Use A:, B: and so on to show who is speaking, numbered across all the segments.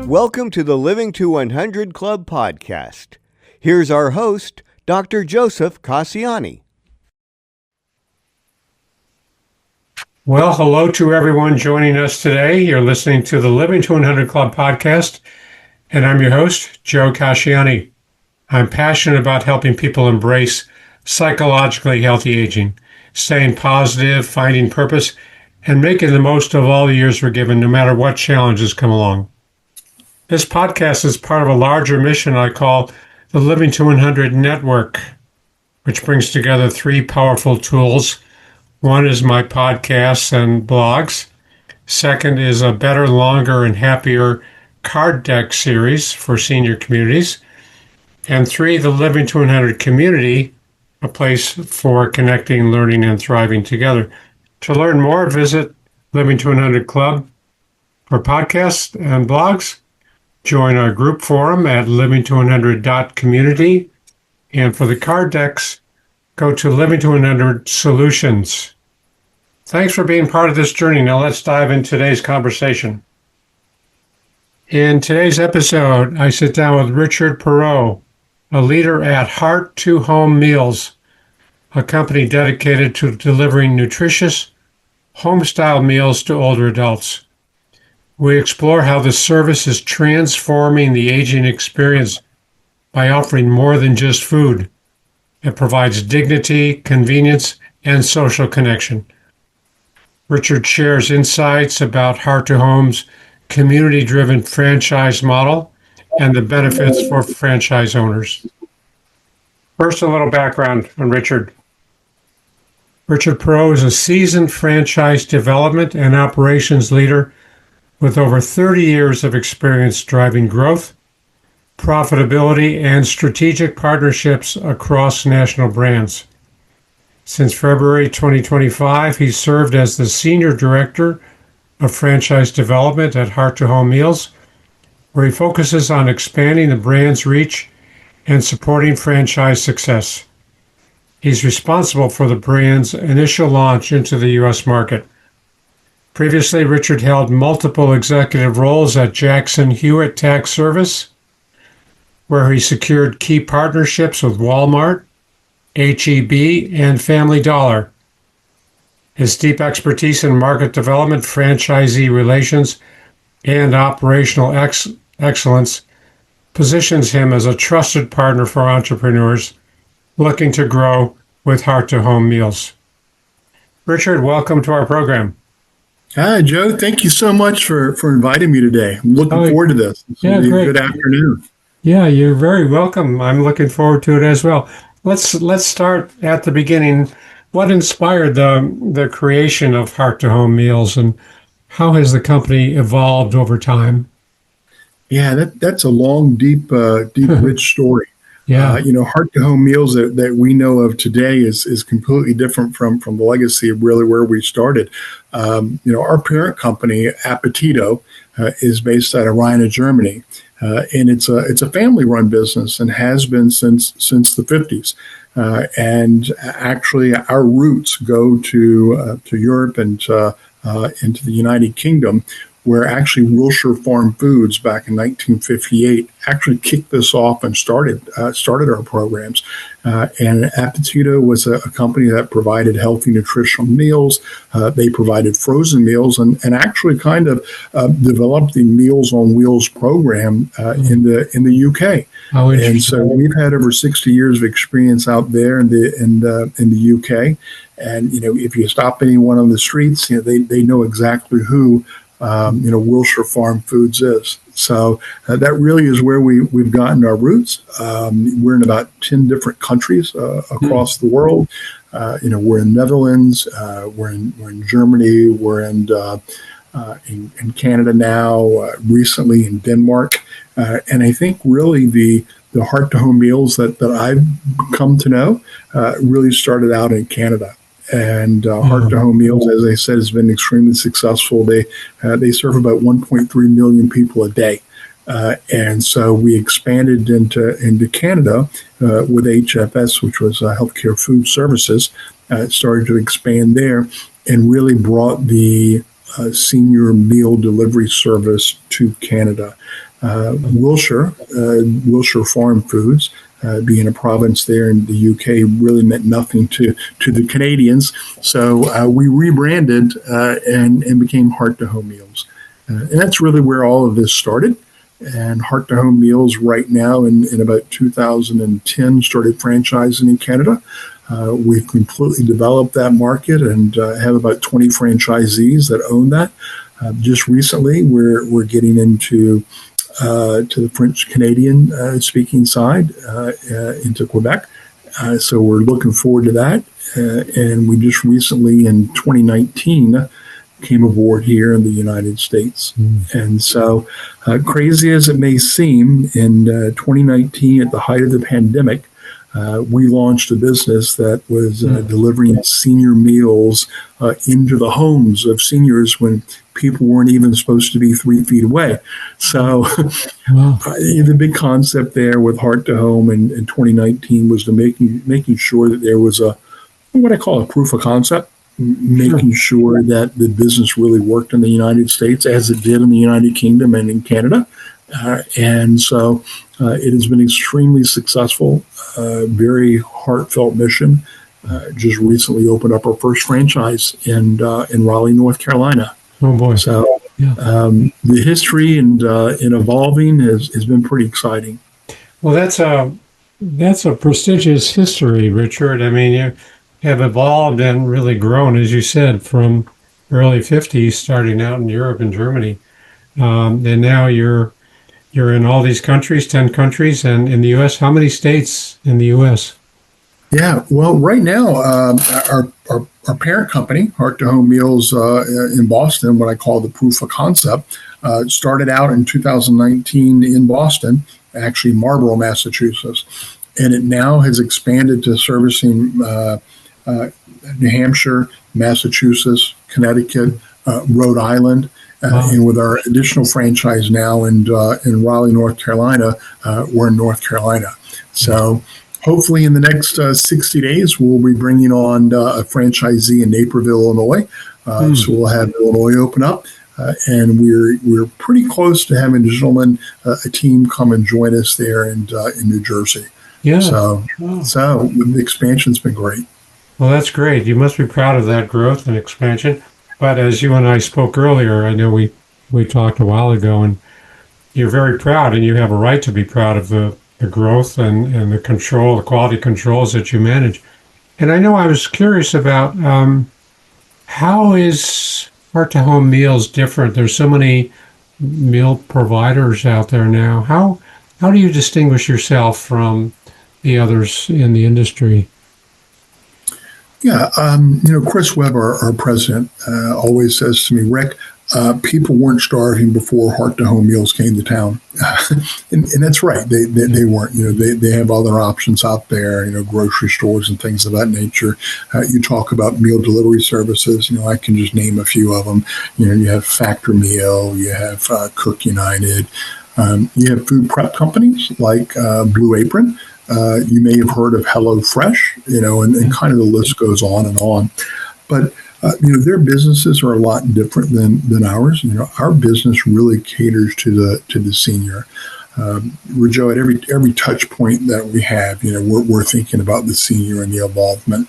A: Welcome to the Living to 100 Club podcast. Here's our host, Dr. Joseph Casciani.
B: Well, hello to everyone joining us today. You're listening to the Living to 100 Club podcast, and I'm your host, Joe Casciani. I'm passionate about helping people embrace psychologically healthy aging, staying positive, finding purpose, and making the most of all the years we're given, no matter what challenges come along. This podcast is part of a larger mission I call the Living to 100 Network, which brings together three powerful tools. One is my podcasts and blogs. Second is a better, longer, and happier card deck series for senior communities. And three, the Living to 100 community, a place for connecting, learning, and thriving together. To learn more, visit Living to 100 Club for podcasts and blogs. Join our group forum at livingto100.community. And for the card decks, go to Living to 100 Solutions. Thanks for being part of this journey. Now let's dive into today's conversation. In today's episode, I sit down with Richard Peroe, a leader at Heart to Home Meals, a company dedicated to delivering nutritious, home-style meals to older adults. We explore how the service is transforming the aging experience by offering more than just food. It provides dignity, convenience, and social connection. Richard shares insights about Heart to Home's community-driven franchise model and the benefits for franchise owners. First, a little background on Richard. Richard Peroe is a seasoned franchise development and operations leader with over 30 years of experience driving growth, profitability, and strategic partnerships across national brands. Since February 2025, he served as the Senior Director of Franchise Development at Heart to Home Meals, where he focuses on expanding the brand's reach and supporting franchise success. He's responsible for the brand's initial launch into the U.S. market. Previously, Richard held multiple executive roles at Jackson Hewitt Tax Service, where he secured key partnerships with Walmart, H-E-B, and Family Dollar. His deep expertise in market development, franchisee relations, and operational excellence positions him as a trusted partner for entrepreneurs looking to grow with Heart to Home Meals. Richard, welcome to our program.
C: Hi, Joe. Thank you so much for inviting me today. I'm looking forward to this. It's going to be a good afternoon.
B: Yeah, you're very welcome. I'm looking forward to it as well. Let's start at the beginning. What inspired the creation of Heart to Home Meals, and how has the company evolved over time?
C: Yeah, that's a long, deep, rich story.
B: Yeah.
C: Heart to Home Meals that we know of today is completely different from the legacy of really where we started. Our parent company, Appetito, is based out of Rhine, Germany, and it's a family-run business and has been since the 50s. And actually, our roots go to Europe and into the United Kingdom, where actually Wilshire Farm Foods back in 1958 actually kicked this off and started our programs. And Appetito was a company that provided healthy nutritional meals. They provided frozen meals and actually kind of developed the Meals on Wheels program in the UK.
B: Oh,
C: and so we've had over 60 years of experience out there in the UK. And if you stop anyone on the streets, they know exactly who Wilshire Farm Foods is. So that really is where we've gotten our roots. We're in about 10 different countries across the world. We're in Netherlands, we're in Germany, we're in Canada now, recently in Denmark. And I think really the Heart to Home Meals that I've come to know really started out in Canada. And Heart to Home Meals, as I said, has been extremely successful. They serve about 1.3 million people a day. And so we expanded into Canada with HFS, which was Healthcare Food Services, started to expand there and really brought the senior meal delivery service to Canada. Wilshire Farm Foods, being a province there in the UK, really meant nothing to the Canadians. So we rebranded and became Heart to Home Meals. And that's really where all of this started. And Heart to Home Meals right now in about 2010 started franchising in Canada. We've completely developed that market and have about 20 franchisees that own that. Just recently, we're getting into to the French Canadian speaking side into Quebec. So we're looking forward to that. And we just recently in 2019 came aboard here in the United States. And so crazy as it may seem, in 2019 at the height of the pandemic, we launched a business that was delivering senior meals into the homes of seniors when people weren't even supposed to be 3 feet away. So the big concept there with Heart to Home in 2019 was to making sure that there was what I call a proof of concept, making sure that the business really worked in the United States as it did in the United Kingdom and in Canada. And so it has been extremely successful, very heartfelt mission. Just recently opened up our first franchise in Raleigh, North Carolina.
B: Oh, boy.
C: So the history and evolving has been pretty exciting.
B: Well, that's a prestigious history, Richard. I mean, you have evolved and really grown, as you said, from early 50s, starting out in Europe and Germany. And now you're in all these countries, 10 countries, and in the U.S. How many states in the U.S.?
C: Yeah, well, right now, our parent company, Heart to Home Meals in Boston, what I call the proof of concept, started out in 2019 in Boston, actually Marlborough, Massachusetts. And it now has expanded to servicing New Hampshire, Massachusetts, Connecticut, Rhode Island. And with our additional franchise now in Raleigh, North Carolina, we're in North Carolina. So hopefully in the next 60 days, we'll be bringing on a franchisee in Naperville, Illinois. So we'll have Illinois open up. And we're pretty close to having a team come and join us there in New Jersey. Yeah. So the expansion's been great.
B: Well, that's great. You must be proud of that growth and expansion. But as you and I spoke earlier, I know we talked a while ago, and you're very proud, and you have a right to be proud of the growth and the control, the quality controls that you manage. And I know I was curious about how is Heart to Home Meals different? There's so many meal providers out there now. How do you distinguish yourself from the others in the industry?
C: Yeah, Chris Webb, our president, always says to me, Rick, people weren't starving before Heart to Home Meals came to town. and that's right. They weren't. They have other options out there, grocery stores and things of that nature. You talk about meal delivery services. I can just name a few of them. You have Factor Meal, you have Cook United, you have food prep companies like Blue Apron. You may have heard of HelloFresh, and kind of the list goes on and on. But, their businesses are a lot different than ours. Our business really caters to the senior. Joe, at every touch point that we have, we're thinking about the senior and the involvement.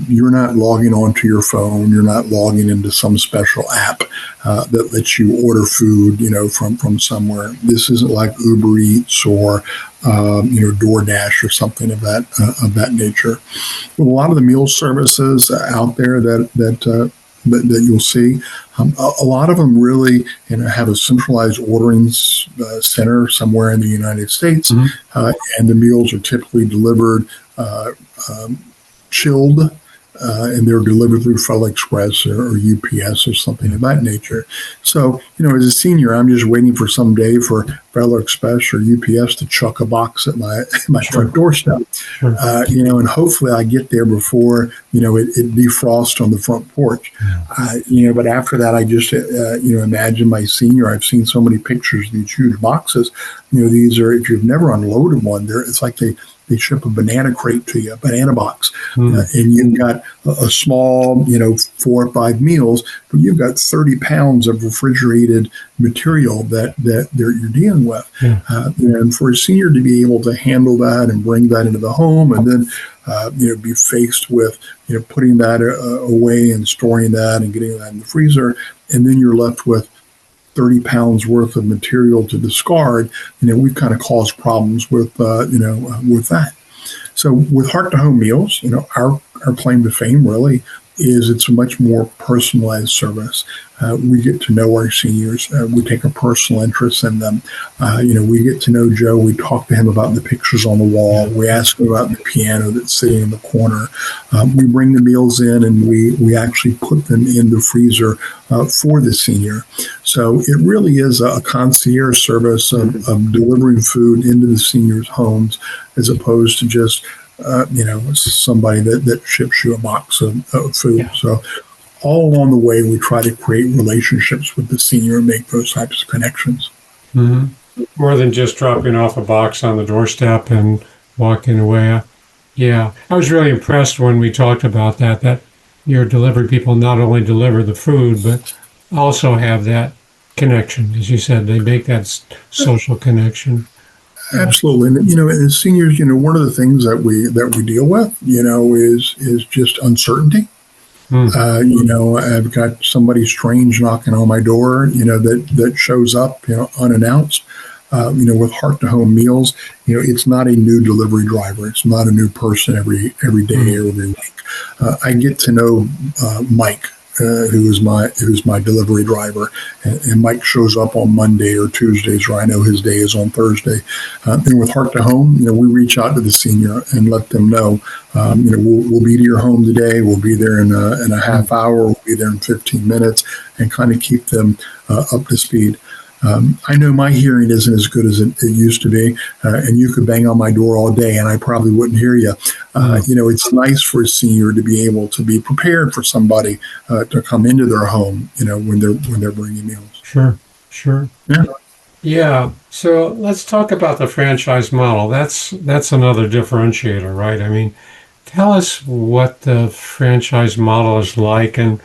C: You're not logging onto your phone. You're not logging into some special app that lets you order food, from somewhere. This isn't like Uber Eats or DoorDash or something of that nature. But a lot of the meal services out there that you'll see, a lot of them really have a centralized ordering center somewhere in the United States, and the meals are typically delivered chilled, and they're delivered through FedEx or UPS or something of that nature. So, as a senior, I'm just waiting for some day for FedEx or UPS to chuck a box at my front doorstep. Sure. And hopefully I get there before, it defrosts on the front porch. But after that, I just, imagine my senior. I've seen so many pictures of these huge boxes. These are, if you've never unloaded one, it's like they ship a banana crate to you, a banana box. And you've got a small, 4 or 5 meals, but you've got 30 pounds of refrigerated material that you're dealing with.
B: Yeah.
C: And for a senior to be able to handle that and bring that into the home, and then be faced with putting that away and storing that and getting that in the freezer, and then you're left with 30 pounds worth of material to discard, we've kind of caused problems with that. So with Heart to Home Meals, our claim to fame really is it's a much more personalized service. We get to know our seniors. We take a personal interest in them. We get to know Joe. We talk to him about the pictures on the wall. We ask him about the piano that's sitting in the corner. We bring the meals in, and we actually put them in the freezer for the senior. So it really is a concierge service of delivering food into the seniors' homes, as opposed to just somebody that ships you a box of food. Yeah. So all along the way, we try to create relationships with the senior and make those types of connections.
B: Mm-hmm. More than just dropping off a box on the doorstep and walking away. Yeah, I was really impressed when we talked about that your delivery people not only deliver the food, but also have that connection. As you said, they make that social connection.
C: Absolutely. And, as seniors, one of the things that we deal with, is just uncertainty. I've got somebody strange knocking on my door, that shows up, unannounced. With Heart to Home Meals, it's not a new delivery driver. It's not a new person every day or every week. I get to know Mike, who's my delivery driver, and Mike shows up on Monday or Tuesdays, or I know his day is on Thursday. And with Heart to Home, we reach out to the senior and let them know, we'll be to your home today. We'll be there in a half hour. We'll be there in 15 minutes, and kind of keep them up to speed. I know my hearing isn't as good as it used to be, and you could bang on my door all day and I probably wouldn't hear you. It's nice for a senior to be able to be prepared for somebody to come into their home, when they're bringing meals.
B: Sure.
C: Yeah.
B: Yeah. So let's talk about the franchise model. That's another differentiator, right? I mean, tell us what the franchise model is like and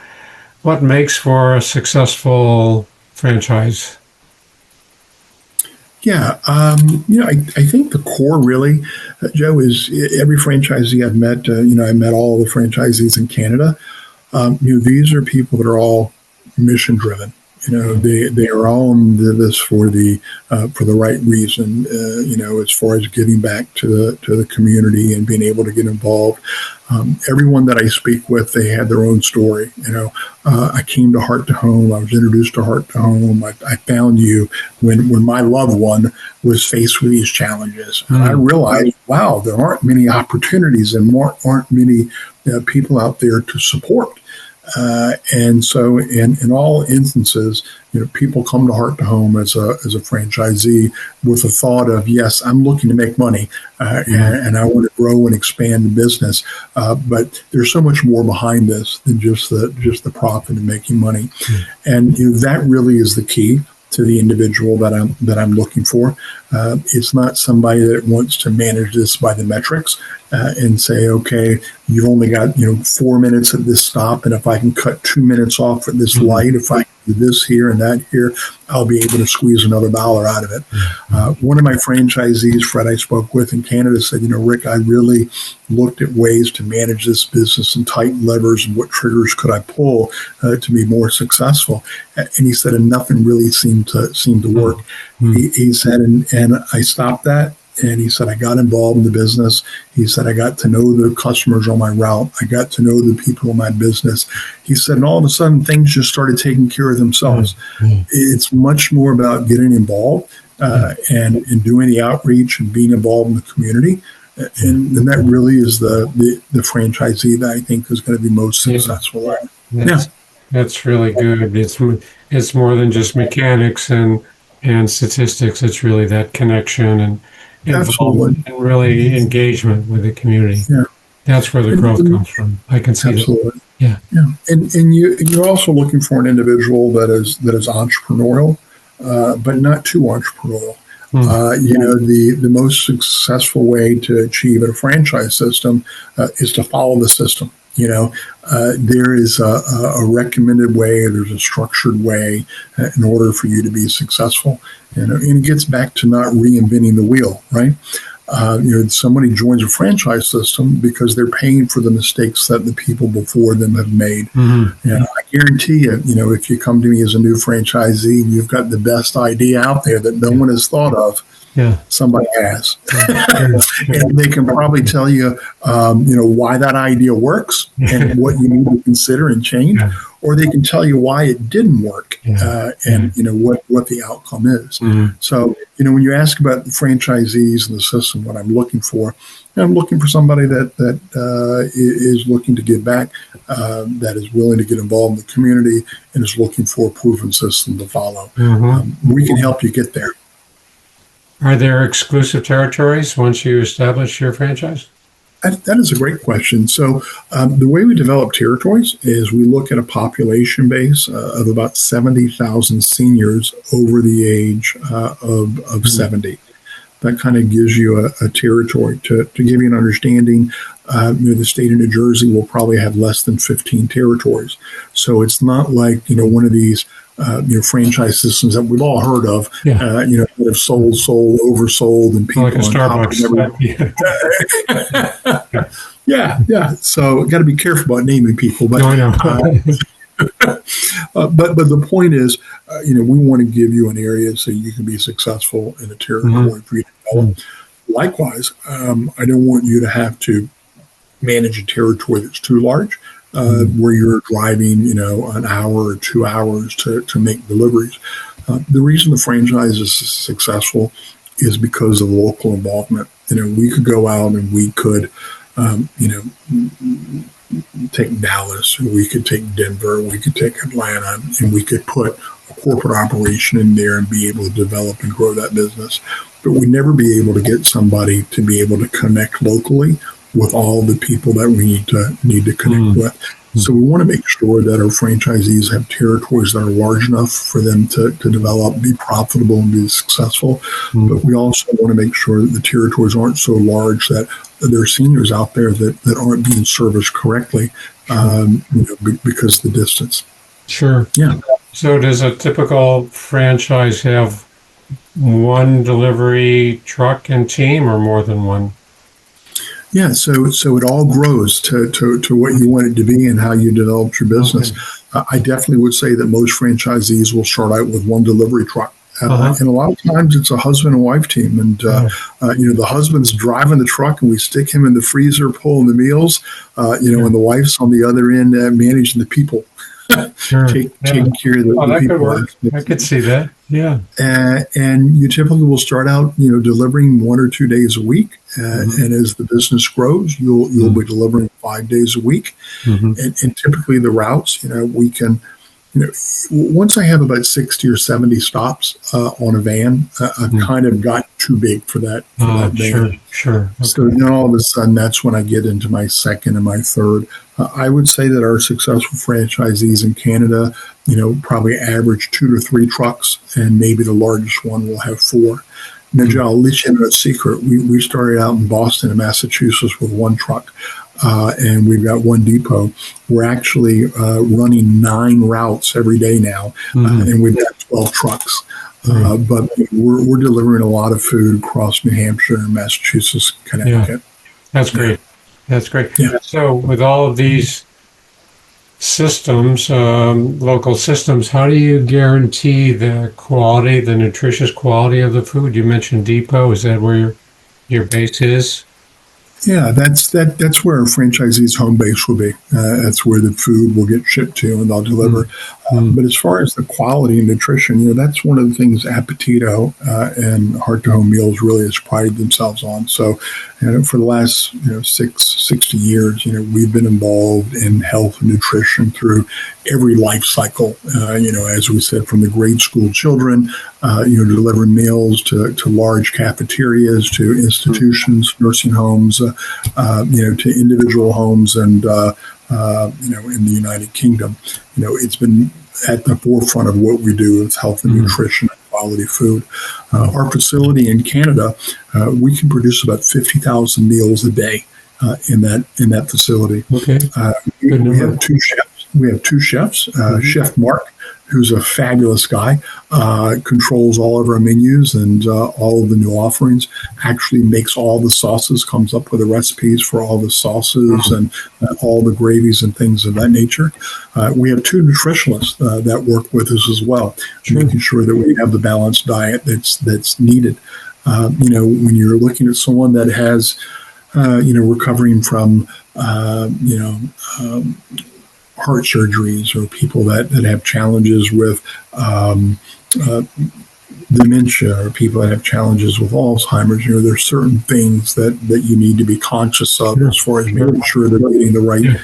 B: what makes for a successful franchise.
C: Yeah, I think the core really, Joe, is every franchisee I've met. I met all the franchisees in Canada. These are people that are all mission driven. They are all in this for the right reason. As far as giving back to the community and being able to get involved. Everyone that I speak with, they had their own story. I came to Heart to Home. I was introduced to Heart to Home. I found you when my loved one was faced with these challenges, and I realized, wow, there aren't many opportunities and aren't many people out there to support. And so in all instances, people come to Heart to Home as a franchisee with the thought of, yes, I'm looking to make money and I want to grow and expand the business. But there's so much more behind this than just the profit and making money. And that really is the key to the individual that I'm looking for. It's not somebody that wants to manage this by the metrics and say, okay, you've only got 4 minutes at this stop, and if I can cut 2 minutes off at this light, if I do this here and that here, I'll be able to squeeze another dollar out of it. One of my franchisees, Fred, I spoke with in Canada, said, Rick, I really looked at ways to manage this business and tighten levers and what triggers could I pull to be more successful. And he said, and nothing really seemed to work. He said, and I stopped that. And he said, I got involved in the business. He said, I got to know the customers on my route. I got to know the people in my business. He said, and all of a sudden, things just started taking care of themselves. It's much more about getting involved and doing the outreach and being involved in the community. And that really is the franchisee that I think is going to be most successful.
B: That's really good. It's more than just mechanics and statistics. It's really that connection and involvement and really engagement with the community. Yeah. That's where the growth comes from. I can see that. Yeah.
C: And you're also looking for an individual that is entrepreneurial, but not too entrepreneurial. The most successful way to achieve a franchise system is to follow the system. There is a recommended way, there's a structured way in order for you to be successful. And it gets back to not reinventing the wheel, right? Somebody joins a franchise system because they're paying for the mistakes that the people before them have made.
B: Mm-hmm.
C: I guarantee you, if you come to me as a new franchisee and you've got the best idea out there that no one has thought of, somebody has. And they can probably tell you, why that idea works and what you need to consider and change. Or they can tell you why it didn't work and what the outcome is.
B: Mm-hmm.
C: So, when you ask about the franchisees and the system, what I'm looking for, I'm looking for somebody that is looking to give back, that is willing to get involved in the community, and is looking for a proven system to follow.
B: Mm-hmm.
C: We can help you get there.
B: Are there exclusive territories once you establish your franchise?
C: That is a great question. So the way we develop territories is we look at a population base of about 70,000 seniors over the age of 70. That kind of gives you a territory. To give you an understanding, the state of New Jersey will probably have less than 15 territories. So it's not like, one of these franchise systems that we've all heard of, that have sold, oversold, and people
B: like a Starbucks.
C: Yeah. So got to be careful about naming people. But,
B: I know.
C: but the point is, we want to give you an area so you can be successful in a territory for you to develop. Likewise, I don't want you to have to manage a territory that's too large. Where you're driving, an hour or 2 hours to make deliveries. The reason the franchise is successful is because of local involvement. We could go out and we could, take Dallas, or we could take Denver, we could take Atlanta, and we could put a corporate operation in there and be able to develop and grow that business. But we'd never be able to get somebody to be able to connect locally with all the people that we need to connect with. So we want to make sure that our franchisees have territories that are large enough for them to develop, be profitable, and be successful. But we also want to make sure that the territories aren't so large that there are seniors out there that aren't being serviced correctly because of the distance.
B: Sure.
C: Yeah.
B: So does a typical franchise have one delivery truck and team, or more than one?
C: Yeah, so it all grows to what you want it to be and how you develop your business. Okay. I definitely would say that most franchisees will start out with one delivery truck. And a lot of times it's a husband and wife team. And, the husband's driving the truck and we stick him in the freezer pulling the meals, and the wife's on the other end managing the people.
B: Sure.
C: Take care of the
B: that
C: people.
B: Could work. I could see that. Yeah.
C: And you typically will start out, delivering 1 or 2 days a week. And as the business grows, you'll be delivering 5 days a week. And typically the routes, we can, once I have about 60 or 70 stops on a van, I've kind of got too big for that van.
B: Sure. Okay.
C: So then all of a sudden, that's when I get into my second and my third. I would say that our successful franchisees in Canada, probably average 2 to 3 trucks, and maybe the largest one will have 4. Now, Joe, I'll let you know a secret. We started out in Boston and Massachusetts with 1 truck, and we've got 1 depot. We're actually running 9 routes every day now, and we've got 12 trucks. But we're delivering a lot of food across New Hampshire, Massachusetts, Connecticut.
B: That's great. That's great.
C: Yeah.
B: So with all of these systems, local systems, how do you guarantee the quality, the nutritious quality of the food? You mentioned depot. Is that where your base is?
C: Yeah, that's where a franchisee's home base will be. That's where the food will get shipped to, and they'll deliver. But as far as the quality and nutrition, that's one of the things Appetito and Heart to Home Meals really has prided themselves on. So, for the last 60 years, we've been involved in health and nutrition through every life cycle. As we said, from the grade school children, delivering meals to large cafeterias, to institutions, nursing homes, to individual homes, and in the United Kingdom, it's been at the forefront of what we do with health and nutrition and quality food. Our facility in Canada, we can produce about 50,000 meals a day. in that facility.
B: Okay.
C: We have two chefs. Chef Mark, who's a fabulous guy, controls all of our menus and all of the new offerings, actually makes all the sauces, comes up with the recipes for all the sauces and all the gravies and things of that nature. We have two nutritionists that work with us as well, making sure that we have the balanced diet that's needed. When you're looking at someone that has, recovering from, heart surgeries, or people that have challenges with dementia, or people that have challenges with Alzheimer's, there's certain things that you need to be conscious of as far as making sure they're getting the right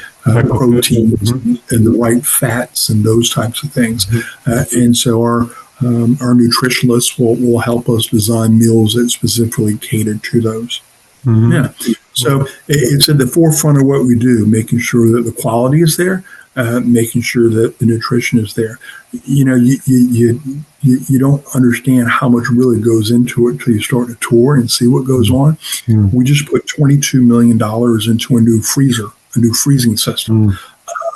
C: proteins and the right fats and those types of things. And so our nutritionists will help us design meals that specifically cater to those. Yeah. So it's at the forefront of what we do, making sure that the quality is there, making sure that the nutrition is there. You don't understand how much really goes into it until you start to tour and see what goes on. We just put $22 million into a new freezing system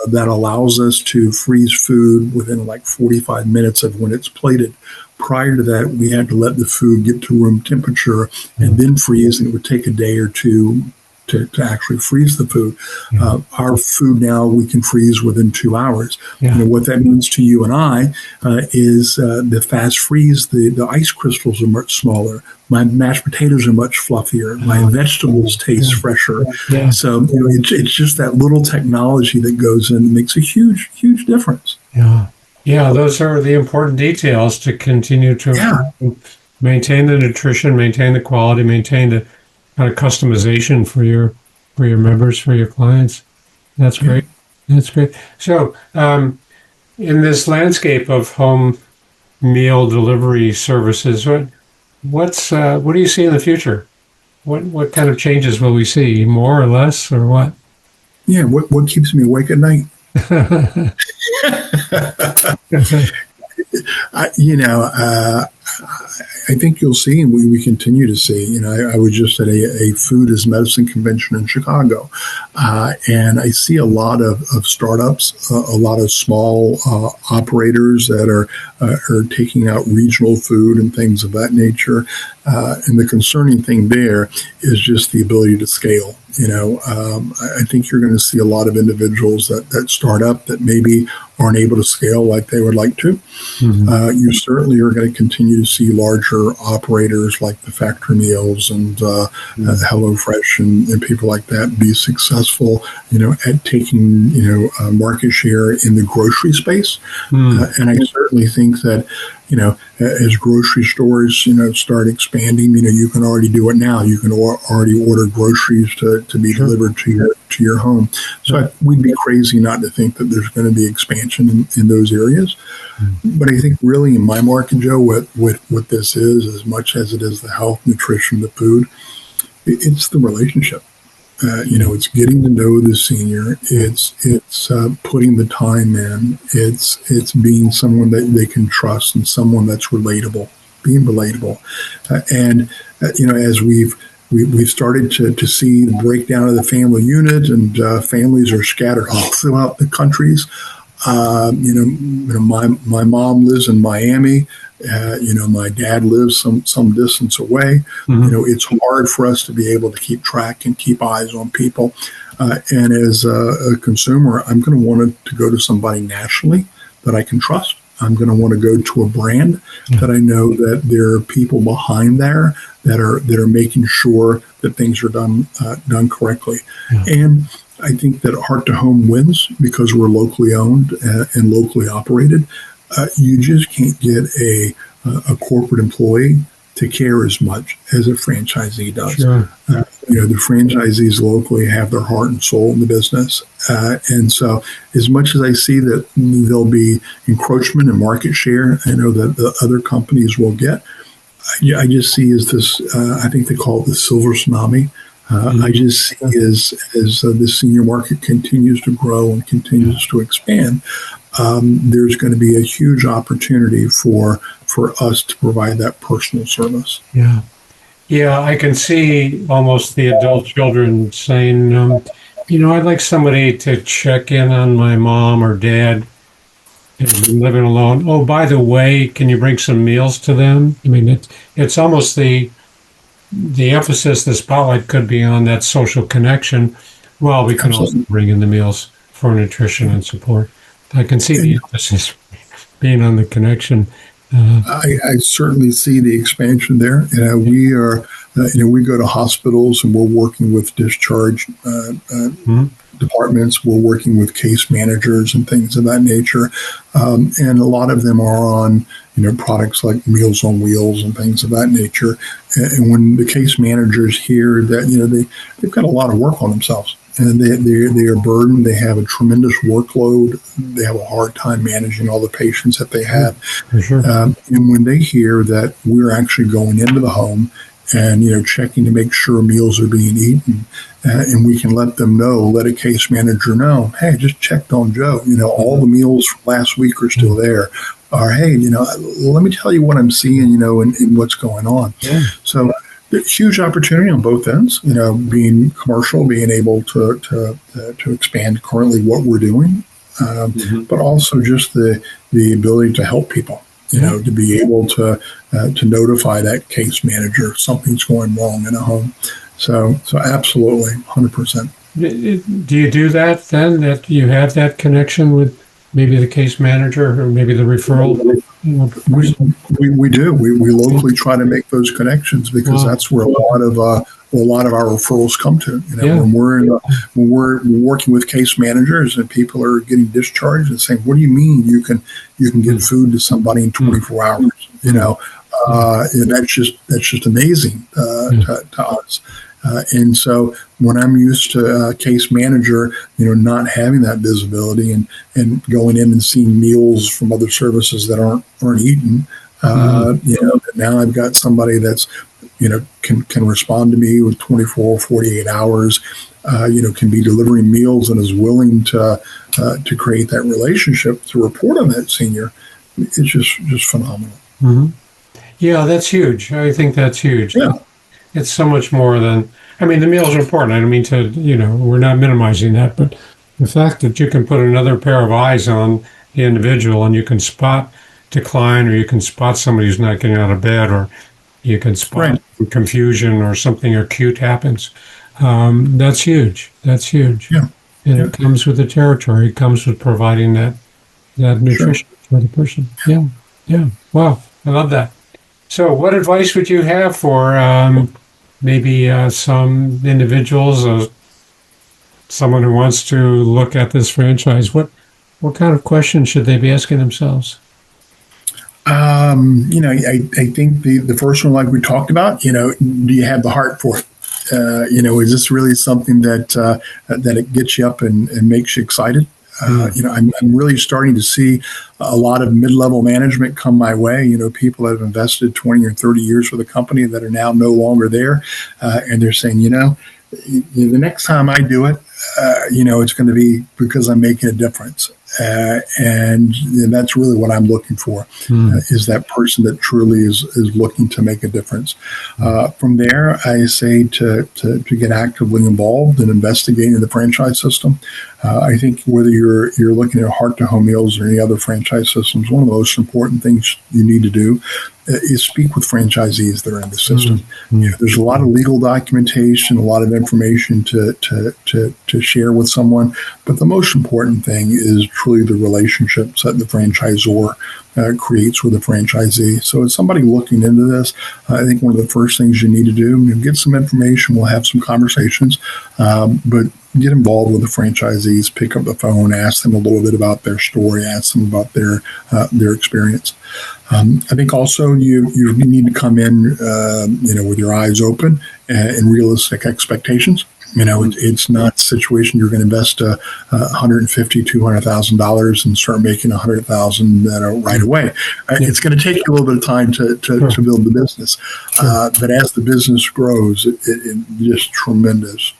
C: that allows us to freeze food within like 45 minutes of when it's plated. Prior to that, we had to let the food get to room temperature and then freeze, and it would take a day or two to actually freeze the food. Our food now we can freeze within 2 hours. What that means to you and I is the fast freeze, the ice crystals are much smaller. My mashed potatoes are much fluffier. My vegetables taste fresher. So it's just that little technology that goes in and makes a huge, huge difference.
B: Yeah, those are the important details to continue to maintain the nutrition, maintain the quality, maintain the kind of customization for your members, for your clients. That's great. That's great. So, in this landscape of home meal delivery services, what do you see in the future? What kind of changes will we see? More or less, or what?
C: Yeah, what keeps me awake at night? I think you'll see, and we continue to see. I was just at a food as medicine convention in Chicago, and I see a lot of startups, a lot of small operators that are taking out regional food and things of that nature. And the concerning thing there is just the ability to scale. I think you're going to see a lot of individuals that start up that maybe aren't able to scale like they would like to. You certainly are going to continue to see larger operators like the Factory Meals and HelloFresh and people like that be successful, at taking, market share in the grocery space. And I certainly think that, as grocery stores, start expanding, you can already do it now. You can already order groceries to be delivered to your home. So we'd be crazy not to think that there's going to be expansion in those areas. But I think really in my market, Joe, what this is, as much as it is the health, nutrition, the food, it's the relationship. It's getting to know the senior. It's putting the time in. It's being someone that they can trust and someone that's relatable, being relatable. As we've started to see the breakdown of the family unit, and families are scattered all throughout the countries. My mom lives in Miami. My dad lives some distance away. It's hard for us to be able to keep track and keep eyes on people. And as a consumer, I'm going to want to go to somebody nationally that I can trust. I'm going to want to go to a brand that I know that there are people behind there that are making sure that things are done correctly. And I think that Heart to Home wins because we're locally owned and locally operated. You just can't get a corporate employee to care as much as a franchisee does.
B: Sure.
C: The franchisees locally have their heart and soul in the business. And so as much as I see that there'll be encroachment in market share, I know that the other companies will get, I just see as this, I think they call it the silver tsunami. I just see as the senior market continues to grow and continues to expand, there's going to be a huge opportunity for us to provide that personal service.
B: Yeah. Yeah, I can see almost the adult children saying, I'd like somebody to check in on my mom or dad who's been living alone. Oh, by the way, can you bring some meals to them? I mean, it's almost the emphasis, the spotlight could be on that social connection. Well, we can also bring in the meals for nutrition and support. I can see the emphasis being on the connection.
C: I certainly see the expansion there. We are, we go to hospitals and we're working with discharge departments. We're working with case managers and things of that nature. And a lot of them are on, products like Meals on Wheels and things of that nature. And when the case managers hear that, they've got a lot of work on themselves. And they are burdened. They have a tremendous workload. They have a hard time managing all the patients that they have.
B: For sure.
C: And when they hear that we're actually going into the home and checking to make sure meals are being eaten, and we can let a case manager know, hey, just checked on Joe. All the meals from last week are still there. Or hey, let me tell you what I'm seeing, and what's going on.
B: Yeah.
C: So. Huge opportunity on both ends, being commercial, being able to expand currently what we're doing, but also just the ability to help people, to be able to notify that case manager if something's going wrong in a home. So absolutely, 100%.
B: Do you do that then, that you have that connection with maybe the case manager or maybe the referral?
C: We do. We locally try to make those connections because that's where a lot of our referrals come to. When we're working with case managers and people are getting discharged and saying, "What do you mean you can get food to somebody in 24 hours?" That's just amazing to us. And so when I'm used to a case manager, not having that visibility and going in and seeing meals from other services that aren't eaten, now I've got somebody that's, can respond to me with 24, 48 hours, can be delivering meals and is willing to create that relationship to report on that senior. It's just phenomenal.
B: Mm-hmm. Yeah, that's huge. I think that's huge.
C: Yeah.
B: It's so much more than, the meals are important. I don't mean to, we're not minimizing that, but the fact that you can put another pair of eyes on the individual and you can spot decline, or you can spot somebody who's not getting out of bed, or you can spot confusion or something acute happens. That's huge. That's huge.
C: Yeah.
B: And it comes with the territory. It comes with providing that nutrition for the person. Yeah. Yeah. Wow. I love that. So what advice would you have for maybe some individuals, someone who wants to look at this franchise? What kind of questions should they be asking themselves?
C: I think the first one, like we talked about, do you have the heart for it? Is this really something that it gets you up and makes you excited? I'm really starting to see a lot of mid-level management come my way. People that have invested 20 or 30 years with a company that are now no longer there. And they're saying, the next time I do it, it's going to be because I'm making a difference. And that's really what I'm looking for, is that person that truly is looking to make a difference. From there, I say to get actively involved in investigating the franchise system. I think whether you're looking at Heart to Home Meals or any other franchise systems, one of the most important things you need to do is speak with franchisees that are in the system. There's a lot of legal documentation, a lot of information to share with someone, but the most important thing is truly the relationships that the franchisor creates with the franchisee. So as somebody looking into this, I think one of the first things you need to do, get some information, we'll have some conversations, but get involved with the franchisees, pick up the phone, ask them a little bit about their story, ask them about their experience. I think also you need to come in, with your eyes open and realistic expectations. It's not a situation you're going to invest $150,000, $200,000 and start making $100,000 right away. It's going to take you a little bit of time to build the business. But as the business grows, it just tremendous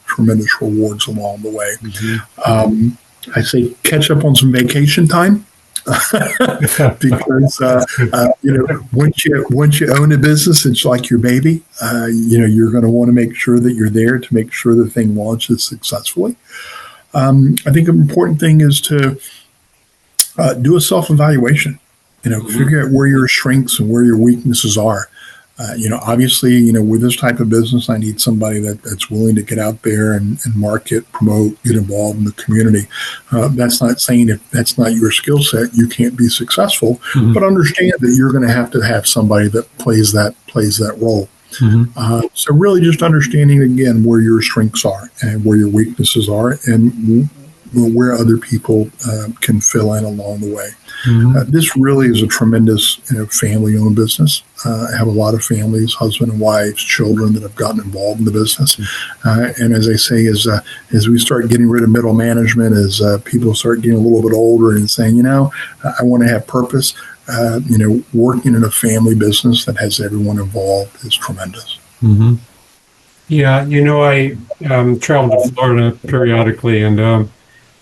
C: rewards along the way. I say catch up on some vacation time. because once you own a business, it's like your baby. You're going to want to make sure that you're there to make sure the thing launches successfully. I think an important thing is to do a self-evaluation. Figure out where your strengths and where your weaknesses are. Obviously, with this type of business, I need somebody that's willing to get out there and market, promote, get involved in the community. That's not saying if that's not your skill set, you can't be successful, but understand that you're going to have somebody that plays that role. So really just understanding, again, where your strengths are and where your weaknesses are and where other people can fill in along the way. This really is a tremendous family-owned business. I have a lot of families, husband and wives, children that have gotten involved in the business. And as I say, as we start getting rid of middle management, as people start getting a little bit older and saying, I want to have purpose, working in a family business that has everyone involved is tremendous.
B: Yeah, I travel to Florida periodically, and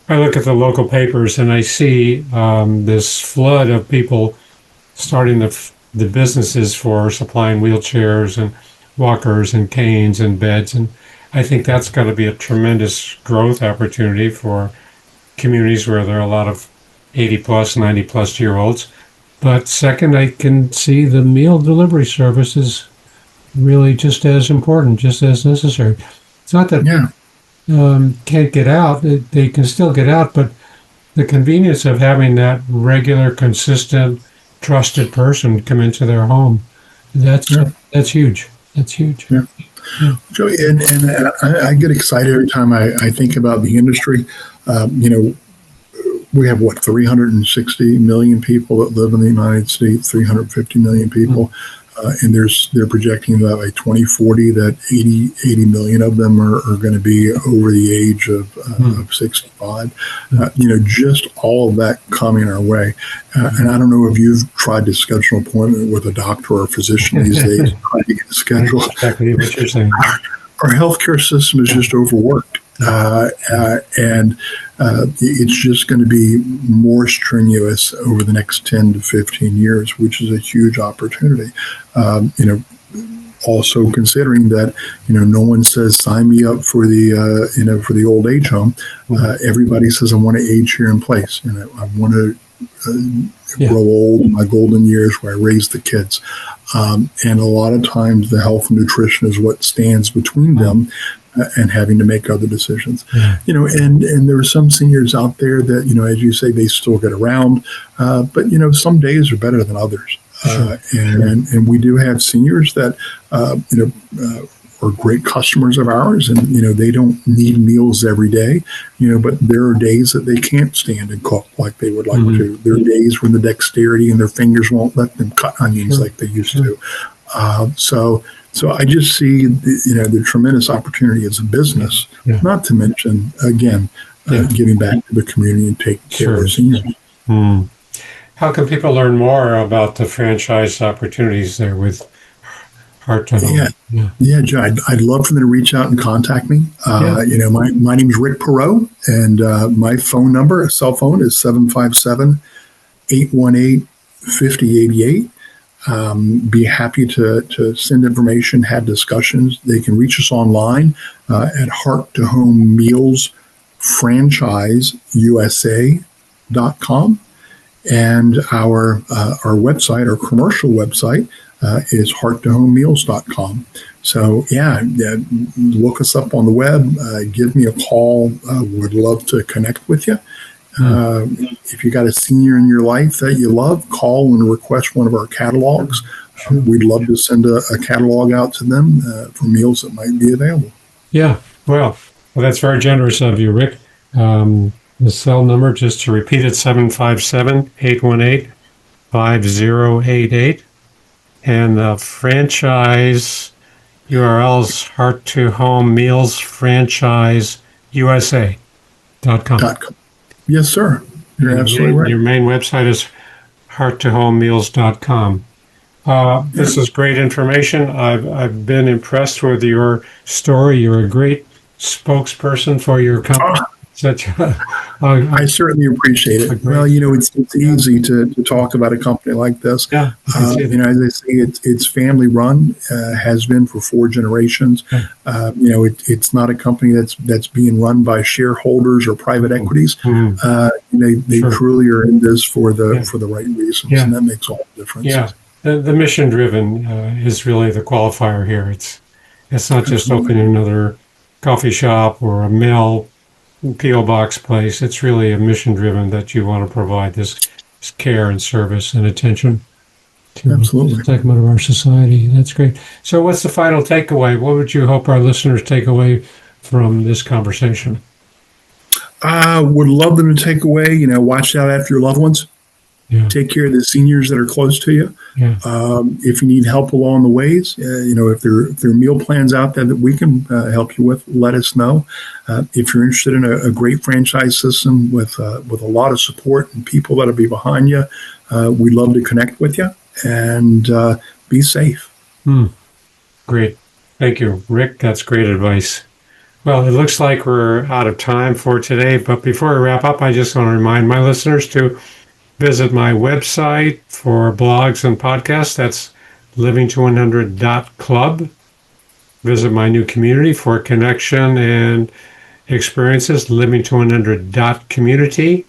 B: I look at the local papers and I see this flood of people starting the businesses for supplying wheelchairs and walkers and canes and beds. And I think that's got to be a tremendous growth opportunity for communities where there are a lot of 80 plus, 90 plus year olds. But second, I can see the meal delivery service is really just as important, just as necessary. It's not that can't get out. They can still get out, but the convenience of having that regular, consistent, trusted person come into their home, that's huge. That's huge.
C: Yeah. Joey, and I get excited every time I think about the industry. We have 360 million people that live in the United States, 350 million people. And they're projecting that by 2040 that 80 million of them are going to be over the age of 65. Just all of that coming our way. And I don't know if you've tried to schedule an appointment with a doctor or a physician these days, trying to get a schedule.
B: Exactly what you're saying.
C: Our healthcare system is just overworked. And it's just going to be more strenuous over the next 10 to 15 years, which is a huge opportunity. Also considering that, no one says sign me up for the old age home. Everybody says I want to age here in place. I want to grow old in my golden years where I raise the kids. And a lot of times the health and nutrition is what stands between them and having to make other decisions. And there are some seniors out there that, as you say, they still get around, but some days are better than others. And we do have seniors that are great customers of ours, and they don't need meals every day, but there are days that they can't stand and cook like they would like to. There are days when the dexterity and their fingers won't let them cut onions like they used to. So I just see the tremendous opportunity as a business, not to mention, again, giving back to the community and taking care of seniors.
B: How can people learn more about the franchise opportunities there with Heart to Home?
C: Yeah, Joe, I'd love for them to reach out and contact me. My name is Rick Peroe, and my cell phone is 757-818-5088. Be happy to send information, have discussions. They can reach us online at hearttohomemealsfranchiseusa.com. And our website, our commercial website, is hearttohomemeals.com. So, look us up on the web. Give me a call. Would love to connect with you. If you got a senior in your life that you love, call and request one of our catalogs. We'd love to send a catalog out to them for meals that might be available.
B: Yeah, well, that's very generous of you, Rick. The cell number, just to repeat it, 757-818-5088. And the franchise URL's Heart to Home Meals FranchiseUSA.com.
C: Yes, sir. You're absolutely right.
B: Your main website is hearttohomemeals.com. This is great information. I've been impressed with your story. You're a great spokesperson for your company. such
C: I certainly appreciate it. Well, it's easy to talk about a company like this.
B: Yeah,
C: As I say, it's family run, has been for 4 generations. It's not a company that's being run by shareholders or private equities. They
B: Sure.
C: truly are in this for the right reasons, and that makes all the difference.
B: Yeah, the mission driven is really the qualifier here. It's not just opening another coffee shop or a mail P.O. box place. It's really a mission driven that you want to provide this care and service and attention to
C: Absolutely.
B: the segment of our society. That's great. So what's the final takeaway? What would you hope our listeners take away from this conversation?
C: Would love them to take away, watch out after your loved ones.
B: Yeah.
C: Take care of the seniors that are close to you.
B: Yeah.
C: If you need help along the ways, if there are meal plans out there that we can help you with, let us know. If you're interested in a great franchise system with a lot of support and people that'll be behind you, we'd love to connect with you, and be safe.
B: Great. Thank you, Rick. That's great advice. Well, it looks like we're out of time for today, but before we wrap up, I just want to remind my listeners to visit my website for blogs and podcasts. That's livingto100.club. Visit my new community for connection and experiences, livingto100.community.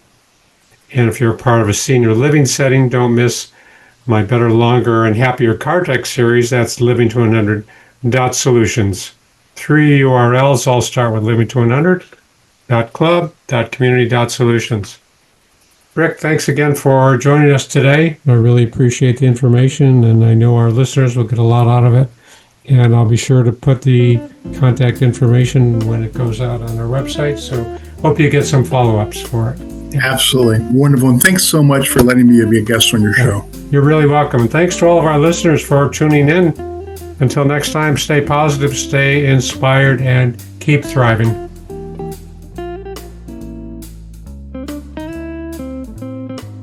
B: And if you're a part of a senior living setting, don't miss my Better, Longer, and Happier Cartech series. That's livingto100.solutions. 3 URLs all start with livingto100.club.community.solutions. Rick, thanks again for joining us today. I really appreciate the information, and I know our listeners will get a lot out of it. And I'll be sure to put the contact information when it goes out on our website. So hope you get some follow-ups for it.
C: Absolutely. Wonderful. And thanks so much for letting me be a guest on your show.
B: You're really welcome. And thanks to all of our listeners for tuning in. Until next time, stay positive, stay inspired, and keep thriving.